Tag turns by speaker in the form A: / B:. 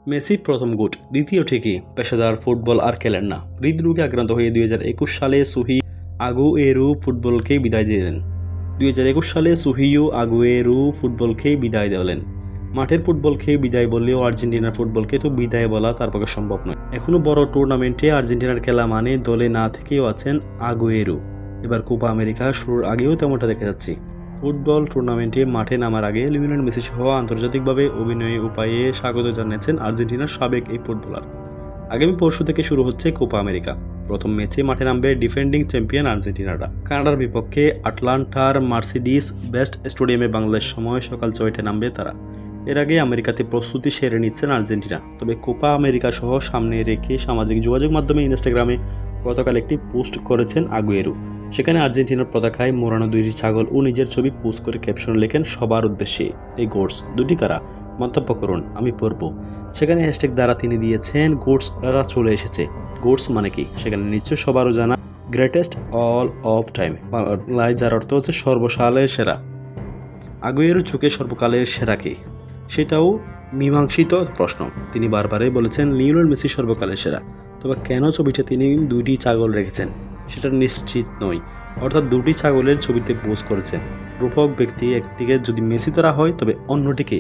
A: Messi প্রথম goat, দ্বিতীয় ঠিকই পেশাদার ফুটবল আর খেলেন না। হৃদরোগে আক্রান্ত হয়ে 2021 সালে সুহি আগুয়েরো ফুটবলকে বিদায় দিলেন। 2021 সালে সুহিও আগুয়েরো ফুটবলকে বিদায় দিলেন। মাঠের ফুটবলকে বিদায় বললেও আর্জেন্টিনার ফুটবলকে তো বিদায় বলা তার পক্ষে সম্ভব নয়। এখনও বড় টুর্নামেন্টে আর্জেন্টিনার খেলা মানে দলে না থেকেও আছেন আগুয়েরো। এবার কোপা আমেরিকা শুরুর আগেও তেমনটা দেখা যাচ্ছে। ফুটবল টুর্নামেন্টে মাঠে নামার আগে লিওনেল মেসি সহ আন্তর্জাতিকভাবে অভিনয় উপায়ে স্বাগত জানিয়েছেন আর্জেন্টিনার সাবেক এই ফুটবলার। আগামী পরশু থেকে শুরু হচ্ছে কোপা আমেরিকা। প্রথম ম্যাচে মাঠে নামবে ডিফেন্ডিং চ্যাম্পিয়ন আর্জেন্টিনারা। কানাডার বিপক্ষে আটলান্টার মার্সিডিস বেস্ট স্টেডিয়ামে বাংলাদেশ সময় সকাল 6টায় নামবে তারা। এর আগে আমেরিকাতে প্রস্তুতি সেরে নিচ্ছেন আর্জেন্টিনা। তবে কোপা আমেরিকা সহ সামনে রেখে সামাজিক যোগাযোগ মাধ্যমে ইনস্টাগ্রামে গতকাল একটি পোস্ট করেছেন আগুয়েরো। সেখানে আর্জেন্টিনার পতাকায় মোড়ানো 2টি ছাগল ও নিজের ছবি পোস্ট করে ক্যাপশন লেখেন সবার উদ্দেশ্যে, এই গোটস দুটি কারা, মন্তব্য করুন, আমি পড়ব। সেখানে হ্যাশট্যাগ দ্বারা তিনি দিয়েছেন গোটসরা চলে এসেছে। গোটস মানে কি সেখানে নিশ্চয় সবারও জানা গ্রেটেস্ট অল অফ টাইম, বাংলায় যার অর্থ হচ্ছে সর্বকালের সেরা। আগুয়েরো চোখে সর্বকালের সেরা কে, সেটাও মীমাংসিত প্রশ্ন। তিনি বারবারই বলেছেন লিওনেল মেসি সর্বকালের সেরা। তবে কেন ছবিতে তিনি 2টি ছাগল রেখেছেন সেটা নিশ্চিত নয়। অর্থাৎ 2টি ছাগলের ছবিতে পোজ করেছেন। রূপক ব্যক্তি একটিকে যদি মেসি ধরা হয় তবে অন্যটিকে